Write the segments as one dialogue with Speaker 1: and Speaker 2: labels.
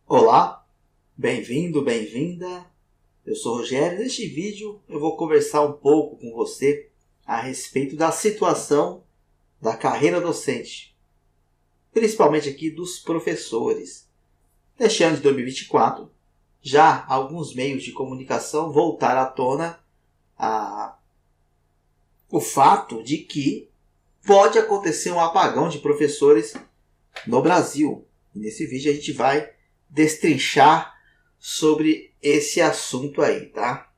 Speaker 1: Olá, bem-vindo, bem-vinda. Eu sou o Rogério. Neste vídeo eu vou conversar um pouco com você a respeito da situação da carreira docente, principalmente aqui dos professores. Neste ano de 2024, já alguns meios de comunicação voltaram à tona o fato de que pode acontecer um apagão de professores no Brasil. E nesse vídeo a gente vai destrinchar sobre esse assunto aí, tá?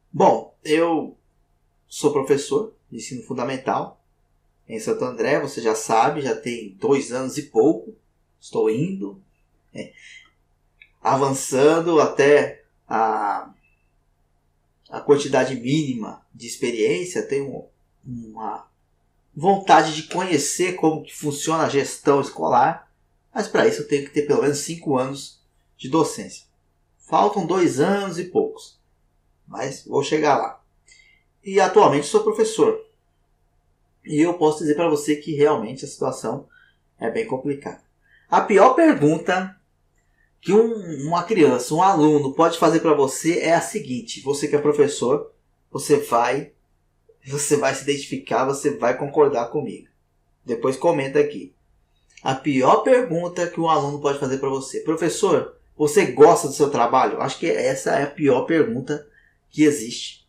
Speaker 1: Bom, eu sou professor de ensino fundamental em Santo André, você já sabe, já tem 2 anos e pouco, estou indo, avançando até a quantidade mínima de experiência, tenho uma vontade de conhecer como que funciona a gestão escolar, mas para isso eu tenho que ter pelo menos 5 anos de docência. Faltam 2 anos e poucos, mas vou chegar lá. E atualmente sou professor. E eu posso dizer para você que realmente a situação é bem complicada. A pior pergunta que uma criança, um aluno pode fazer para você é a seguinte: você que é professor, você vai se identificar, você vai concordar comigo. Depois comenta aqui. A pior pergunta que um aluno pode fazer para você: professor, você gosta do seu trabalho? Acho que essa é a pior pergunta que existe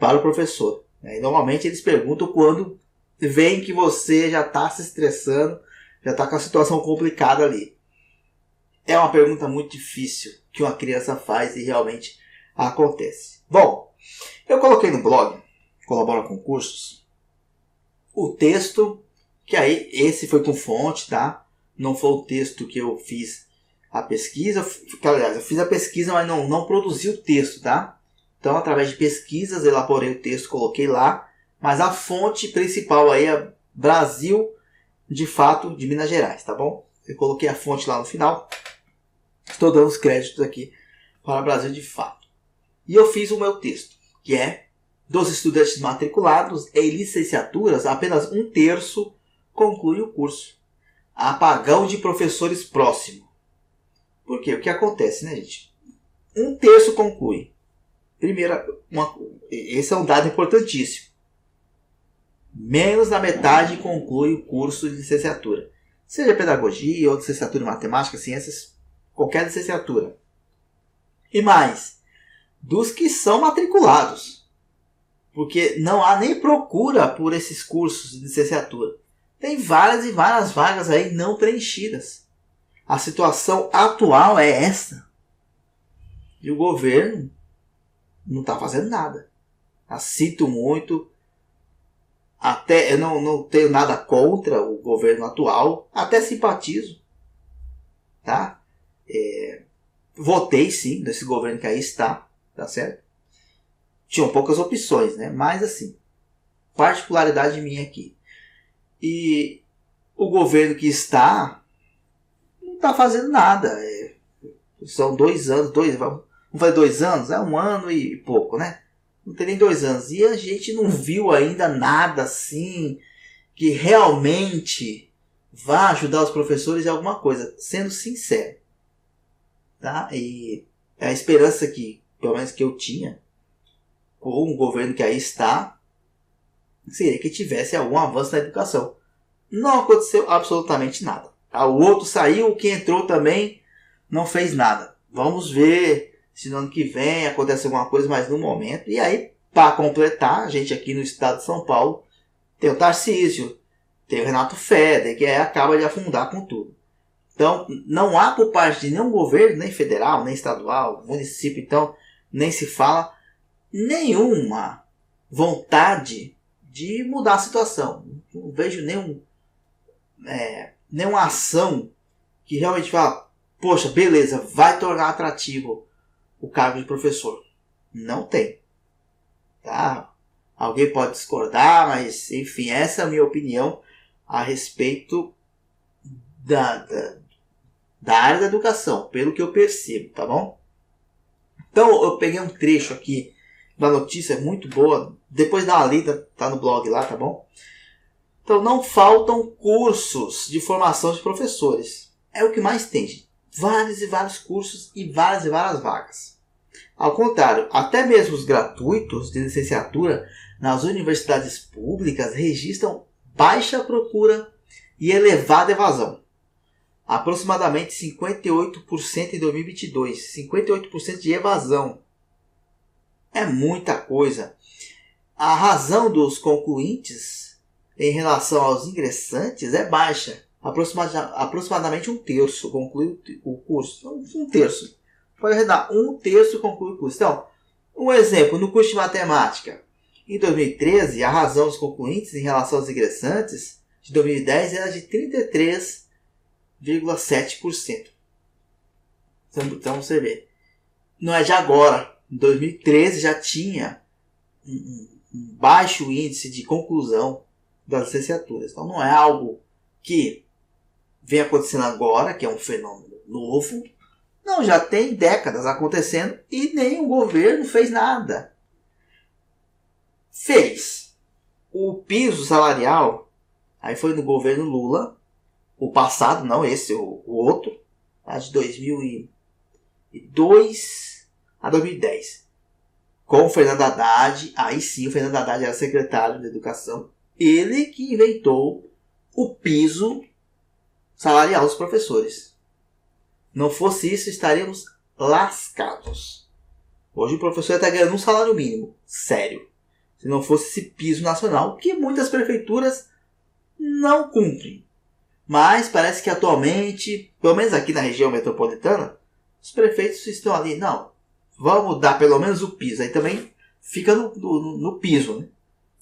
Speaker 1: para o professor. E normalmente eles perguntam quando veem que você já está se estressando, já está com a situação complicada ali. É uma pergunta muito difícil que uma criança faz e realmente acontece. Bom, eu coloquei no blog Colabora com Cursos o texto, que aí esse foi com fonte, tá? Não foi o texto que eu fiz a pesquisa, aliás, eu fiz a pesquisa, mas não produzi o texto, tá? Então, através de pesquisas, elaborei o texto, coloquei lá, mas a fonte principal aí é Brasil de Fato de Minas Gerais, tá bom? Eu coloquei a fonte lá no final, estou dando os créditos aqui para Brasil de Fato. E eu fiz o meu texto, que é: dos estudantes matriculados em licenciaturas, apenas 1/3 conclui o curso. Apagão de professores próximo. Por quê? O que acontece, né, gente? 1/3 conclui. Esse é um dado importantíssimo. Menos da metade conclui o curso de licenciatura. Seja pedagogia ou licenciatura em matemática, ciências, qualquer licenciatura. E mais, dos que são matriculados. Porque não há nem procura por esses cursos de licenciatura. Tem várias e várias vagas aí não preenchidas. A situação atual é essa. E o governo não está fazendo nada. Sinto muito. Até eu não tenho nada contra o governo atual. Até simpatizo. Tá? Votei sim nesse governo que aí está. Tá certo? Tinham poucas opções, né? Mas assim, particularidade minha aqui. E o governo que está não está fazendo nada. São 2 anos, vamos fazer 2 anos? É 1 ano e pouco, né? Não tem nem 2 anos. E a gente não viu ainda nada assim que realmente vá ajudar os professores em alguma coisa, sendo sincero. Tá? E a esperança que, pelo menos que eu tinha, com o governo que aí está, seria que tivesse algum avanço na educação. Não aconteceu absolutamente nada. O outro saiu, quem entrou também não fez nada. Vamos ver se no ano que vem acontece alguma coisa, mas no momento. E aí, para completar, a gente aqui no estado de São Paulo tem o Tarcísio, tem o Renato Feder, que acaba de afundar com tudo. Então, não há por parte de nenhum governo, nem federal, nem estadual, município, então, nem se fala nenhuma vontade de mudar a situação. Não vejo nenhuma ação que realmente fala: poxa, beleza, vai tornar atrativo o cargo de professor. Não tem. Tá? Alguém pode discordar, mas enfim, essa é a minha opinião a respeito da área da educação, pelo que eu percebo, tá bom? Então eu peguei um trecho aqui da notícia, muito boa, depois dá uma lida, tá no blog lá, tá bom? Então, não faltam cursos de formação de professores. é o que mais tem, gente. Vários e vários cursos e várias vagas. Ao contrário, até mesmo os gratuitos de licenciatura nas universidades públicas registram baixa procura e elevada evasão. Aproximadamente 58% em 2022. 58% de evasão. É muita coisa. A razão dos concluintes em relação aos ingressantes é baixa. Aproximadamente um terço conclui o curso. Um terço. Pode arredondar, um terço conclui o curso. Então, um exemplo, no curso de matemática. Em 2013, a razão dos concluintes em relação aos ingressantes de 2010 era de 33,7%. Então você vê. Não é de agora. Em 2013 já tinha um baixo índice de conclusão das licenciaturas. Então não é algo que vem acontecendo agora, que é um fenômeno novo. Não, já tem décadas acontecendo e nenhum governo fez nada. Fez o piso salarial, aí foi no governo Lula, o passado, não esse, o outro, tá? De 2002 a 2010. Com o Fernando Haddad, aí sim o Fernando Haddad era secretário de Educação, ele que inventou o piso salarial dos professores. Não fosse isso, estaríamos lascados. Hoje o professor está ganhando um salário mínimo. Sério. Se não fosse esse piso nacional, que muitas prefeituras não cumprem. Mas parece que atualmente, pelo menos aqui na região metropolitana, os prefeitos estão ali. Não, vamos dar pelo menos o piso. Aí também fica no piso, né?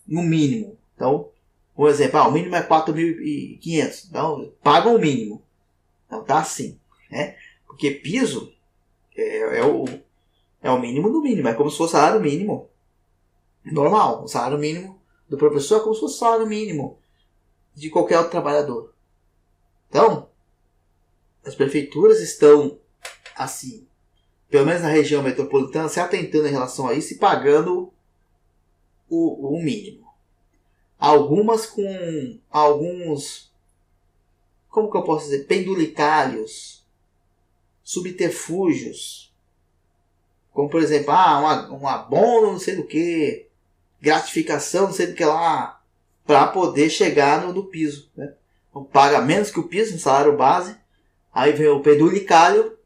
Speaker 1: No mínimo. Então, por exemplo, o mínimo é 4.500. Então, pagam o mínimo. Então tá assim. Né? Porque piso é o mínimo do mínimo. É como se fosse o salário mínimo normal. O salário mínimo do professor é como se fosse o salário mínimo de qualquer outro trabalhador. Então, as prefeituras estão assim, pelo menos na região metropolitana, se atentando em relação a isso e pagando o mínimo. Algumas com alguns, como que eu posso dizer, pendulicários, subterfúgios, como por exemplo, um abono não sei do que, gratificação não sei do que lá, para poder chegar no piso, né? Então, paga menos que o piso, no salário base, aí vem o pendulicário,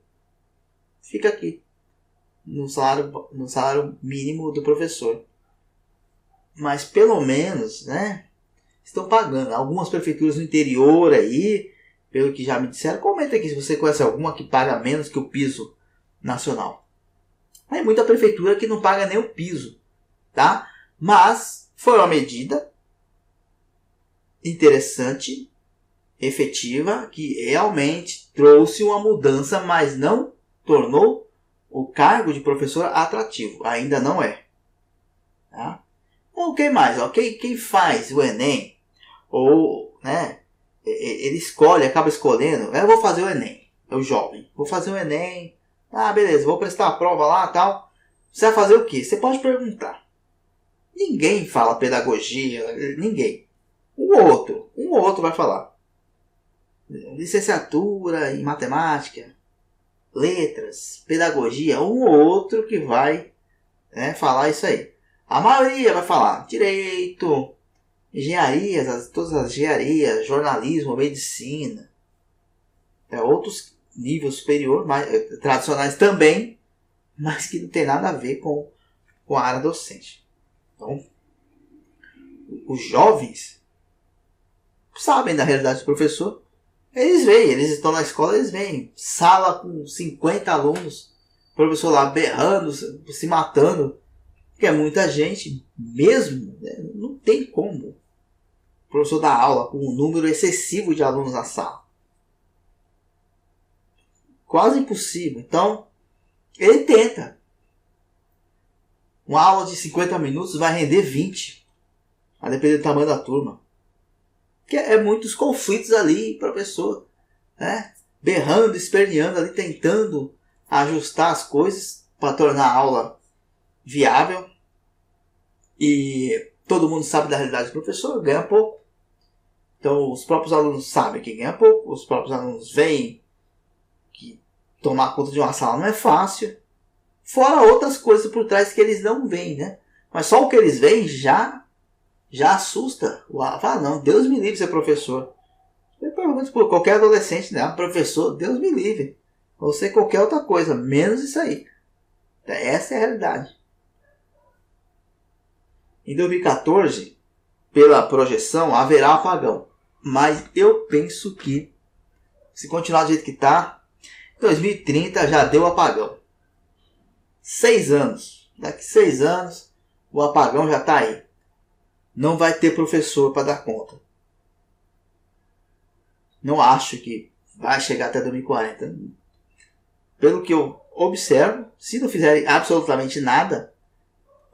Speaker 1: fica aqui, no salário mínimo do professor. Mas pelo menos, né, estão pagando. Algumas prefeituras no interior aí, pelo que já me disseram, comenta aqui se você conhece alguma que paga menos que o piso nacional. Tem muita prefeitura que não paga nem o piso, tá? Mas foi uma medida interessante, efetiva, que realmente trouxe uma mudança, mas não tornou o cargo de professor atrativo. Ainda não é. Tá? Ou quem mais? Quem faz o Enem, ou, né, ele acaba escolhendo, eu vou fazer o Enem, é o jovem, vou fazer o Enem, beleza, vou prestar a prova lá e tal. Você vai fazer o quê? Você pode perguntar. Ninguém fala pedagogia, ninguém. Um ou outro vai falar. Licenciatura em matemática, letras, pedagogia, um ou outro que vai, né, falar isso aí. A maioria vai falar direito, engenharias, todas as engenharias, jornalismo, medicina. Outros níveis superiores, tradicionais também, mas que não tem nada a ver com a área docente. Então, os jovens sabem da realidade do professor. Eles estão na escola, eles veem sala com 50 alunos, professor lá berrando, se matando. Porque é muita gente mesmo, né? Não tem como o professor dar aula com um número excessivo de alunos na sala. Quase impossível. Então, ele tenta. Uma aula de 50 minutos vai render 20, a depender do tamanho da turma. Porque é muitos conflitos ali, professor, né? Berrando, esperneando ali, tentando ajustar as coisas para tornar a aula viável. E todo mundo sabe da realidade do professor, ganha pouco. Então os próprios alunos sabem que ganha pouco, os próprios alunos veem tomar conta de uma sala não é fácil. Fora outras coisas por trás que eles não veem, né? Mas só o que eles veem já assusta. Fala, não, Deus me livre ser professor. Eu pergunto por qualquer adolescente, né? Professor, Deus me livre. Ou ser qualquer outra coisa, menos isso aí. Essa é a realidade. Em 2014, pela projeção, haverá apagão. Mas eu penso que, se continuar do jeito que está, em 2030 já deu apagão. 6 anos. Daqui 6 anos, o apagão já está aí. Não vai ter professor para dar conta. Não acho que vai chegar até 2040. Pelo que eu observo, se não fizerem absolutamente nada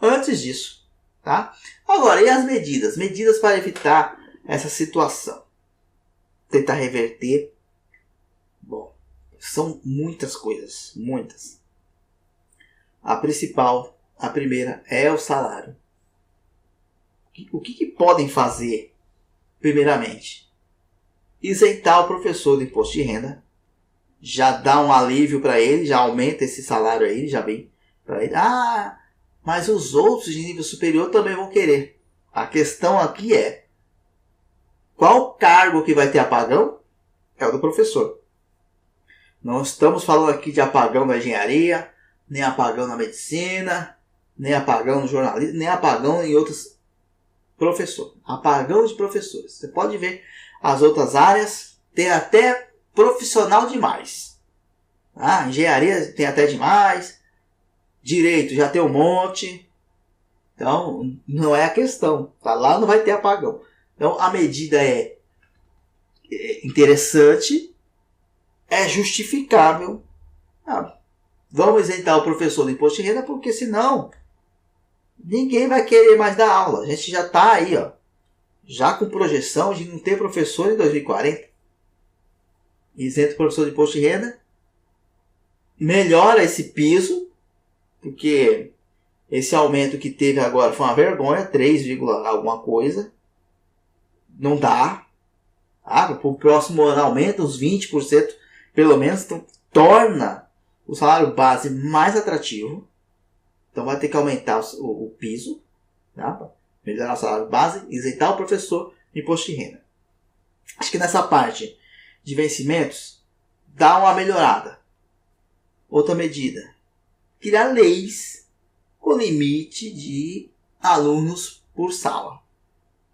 Speaker 1: antes disso. Tá? Agora, e as medidas? Medidas para evitar essa situação. Tentar reverter. Bom, são muitas coisas. Muitas. A principal, a primeira, é o salário. O que podem fazer, primeiramente? Isentar o professor do imposto de renda. Já dá um alívio para ele, já aumenta esse salário aí, já vem para ele. Ah, mas os outros de nível superior também vão querer. A questão aqui é, qual cargo que vai ter apagão? É o do professor. Não estamos falando aqui de apagão na engenharia, nem apagão na medicina, nem apagão no jornalismo, nem apagão em outros professores. Apagão de professores. Você pode ver as outras áreas, tem até profissional demais. Engenharia tem até demais. Direito já tem um monte. Então, não é a questão. Tá? Lá não vai ter apagão. Então, a medida é interessante, é justificável. Vamos isentar o professor do imposto de renda, porque senão ninguém vai querer mais dar aula. A gente já está aí, já com projeção de não ter professor em 2040. Isenta o professor de imposto de renda, melhora esse piso, porque esse aumento que teve agora foi uma vergonha, 3, alguma coisa. Não dá. Para o próximo ano aumenta uns 20%, pelo menos, então torna o salário base mais atrativo. Então vai ter que aumentar o piso, tá? Melhorar o salário base, isentar o professor de imposto de renda. Acho que nessa parte de vencimentos dá uma melhorada. Outra medida, criar leis com limite de alunos por sala.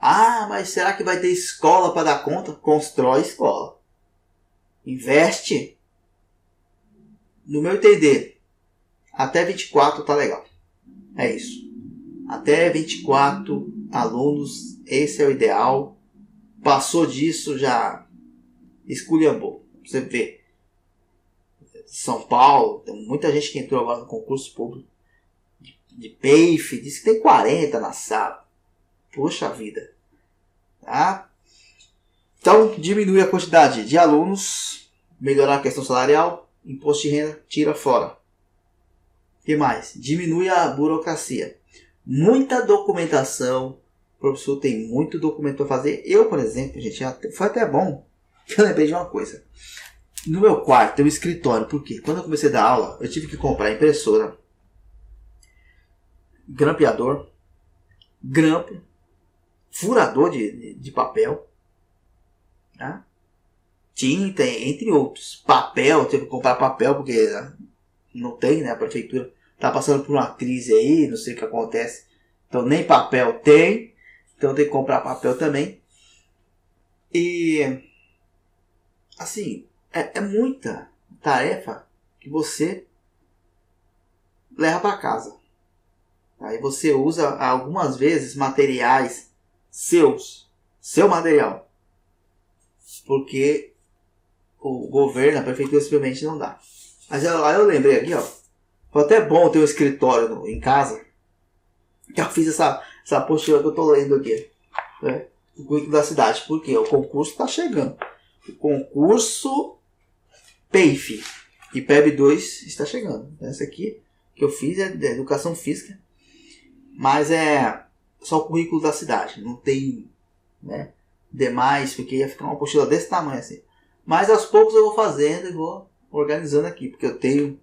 Speaker 1: Mas será que vai ter escola para dar conta? Constrói escola. Investe. No meu entender, até 24 tá legal. É isso. Até 24 alunos, esse é o ideal. Passou disso, já esculhambou. Você vê. São Paulo, tem muita gente que entrou agora no concurso público de PEIF, disse que tem 40 na sala. Poxa vida. Tá? Então, diminui a quantidade de alunos, melhorar a questão salarial, imposto de renda, tira fora. O que mais? Diminui a burocracia. Muita documentação. O professor tem muito documento para fazer. Eu, por exemplo, gente, foi até bom que eu lembrei de uma coisa. No meu quarto tem um escritório. Por quê? Quando eu comecei a dar aula, eu tive que comprar impressora, grampeador, grampo, furador de papel, tá? Tinta, entre outros. Papel, eu tive que comprar papel porque não tem, né? A prefeitura está passando por uma crise aí, não sei o que acontece. Então nem papel tem, então tem que comprar papel também. E assim, é muita tarefa que você leva para casa. Aí você usa algumas vezes materiais seu material, porque o governo, a prefeitura simplesmente não dá. Mas aí eu lembrei aqui, foi até bom ter um escritório em casa, que eu fiz essa apostila que eu tô lendo aqui, né? O currículo da cidade, porque o concurso está chegando. O concurso PEIF e PEB 2 está chegando. Essa aqui que eu fiz é de educação física, mas é só o currículo da cidade, não tem, demais, porque ia ficar uma apostila desse tamanho assim. Mas aos poucos eu vou fazendo e vou organizando aqui, porque eu tenho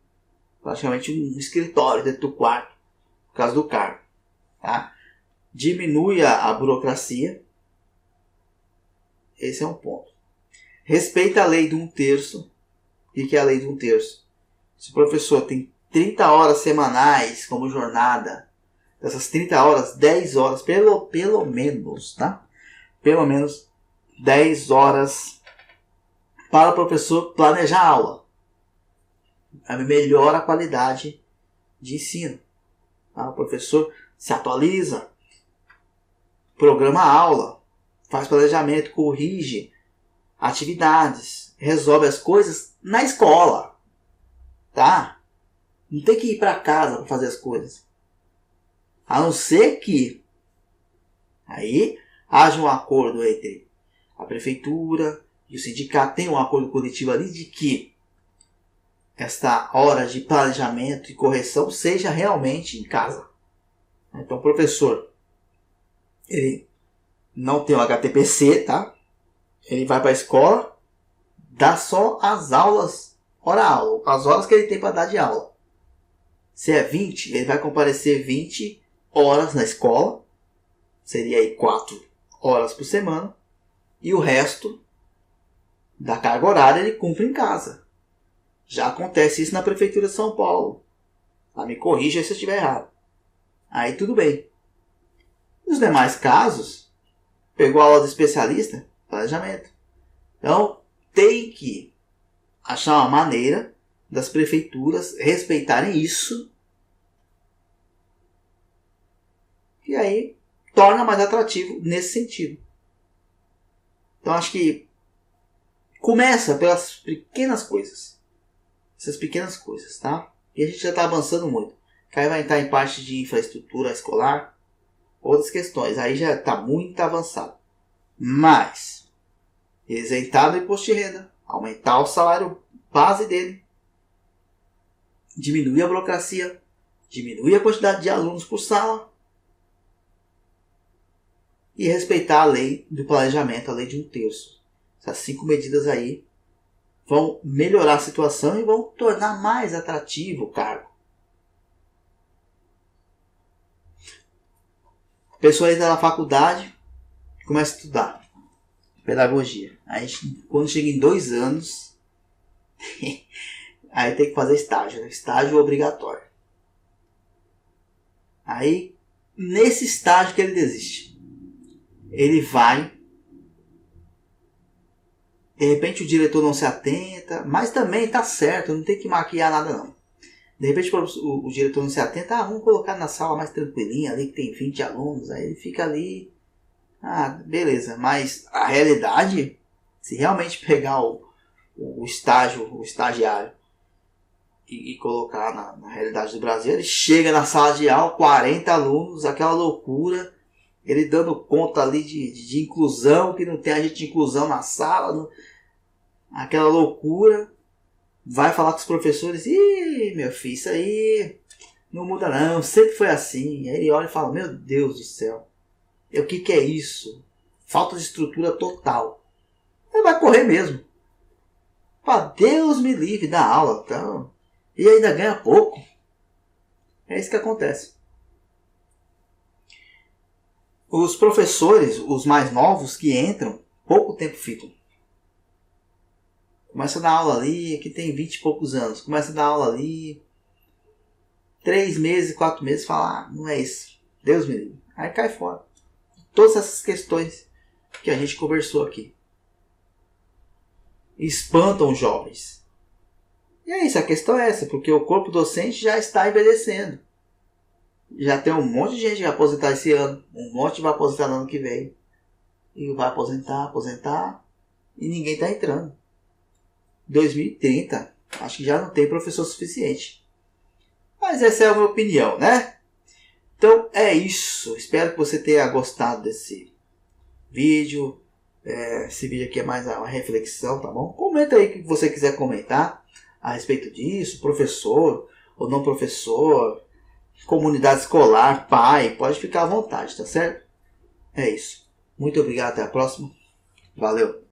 Speaker 1: praticamente um escritório dentro do quarto, por causa do cargo. Tá? Diminui a burocracia. Esse é um ponto. Respeita a lei de 1/3. O que é a lei de 1/3? Se o professor tem 30 horas semanais como jornada, dessas 30 horas, 10 horas, pelo menos, tá? Pelo menos 10 horas para o professor planejar a aula. Melhora a qualidade de ensino. Tá? O professor se atualiza, programa a aula, faz planejamento, corrige atividades, resolve as coisas na escola. Tá? Não tem que ir para casa para fazer as coisas. A não ser que aí haja um acordo entre a prefeitura e o sindicato, tem um acordo coletivo ali de que esta hora de planejamento e correção seja realmente em casa. Então o professor, ele não tem o HTPC, tá? Ele vai para a escola, dá só as aulas, hora-aula, as horas que ele tem para dar de aula. Se é 20, ele vai comparecer 20 horas na escola, seria aí 4 horas por semana, e o resto da carga horária ele cumpre em casa. Já acontece isso na Prefeitura de São Paulo. Me corrija se eu estiver errado. Aí tudo bem. Nos demais casos, pegou a aula de especialista, planejamento. Então, tem que achar uma maneira das prefeituras respeitarem isso. E aí, torna mais atrativo nesse sentido. Então, acho que começa pelas pequenas coisas. Essas pequenas coisas, tá? E a gente já está avançando muito. Aí vai entrar em parte de infraestrutura escolar, outras questões. Aí já está muito avançado. Mas, isentar do imposto de renda, aumentar o salário base dele, diminuir a burocracia, diminuir a quantidade de alunos por sala e respeitar a lei do planejamento, a lei de 1/3. Essas 5 medidas aí vão melhorar a situação e vão tornar mais atrativo o cargo. A pessoa entra na faculdade, começa a estudar pedagogia. Aí quando chega em 2 anos, aí tem que fazer estágio, né? Estágio obrigatório. Aí, nesse estágio que ele desiste, ele vai, de repente o diretor não se atenta, mas também tá certo, não tem que maquiar nada não. De repente o diretor não se atenta, vamos colocar na sala mais tranquilinha ali, que tem 20 alunos, aí ele fica ali, beleza, mas a realidade, se realmente pegar o estagiário e colocar na realidade do Brasil, ele chega na sala de aula, 40 alunos, aquela loucura, ele dando conta ali de inclusão, que não tem agente de inclusão na sala, aquela loucura, vai falar com os professores, meu filho, isso aí não muda não, sempre foi assim. Aí ele olha e fala, meu Deus do céu, o que é isso? Falta de estrutura total. Ele vai correr mesmo. Para Deus me livre da aula, então, e ainda ganha pouco. É isso que acontece. Os professores, os mais novos que entram, pouco tempo ficam. Começa a dar aula ali, que tem 20 e poucos anos. Começa a dar aula ali, 3 meses, 4 meses, fala, não é isso. Deus me livre. Aí cai fora. Todas essas questões que a gente conversou aqui espantam os jovens. E é isso, a questão é essa, porque o corpo docente já está envelhecendo. Já tem um monte de gente que vai aposentar esse ano, um monte vai aposentar no ano que vem. E vai aposentar, e ninguém está entrando. 2030, acho que já não tem professor suficiente. Mas essa é a minha opinião, né? Então é isso. Espero que você tenha gostado desse vídeo. Esse vídeo aqui é mais uma reflexão, tá bom? Comenta aí o que você quiser comentar a respeito disso. Professor ou não professor, comunidade escolar, pai, pode ficar à vontade, tá certo? É isso. Muito obrigado, até a próxima. Valeu!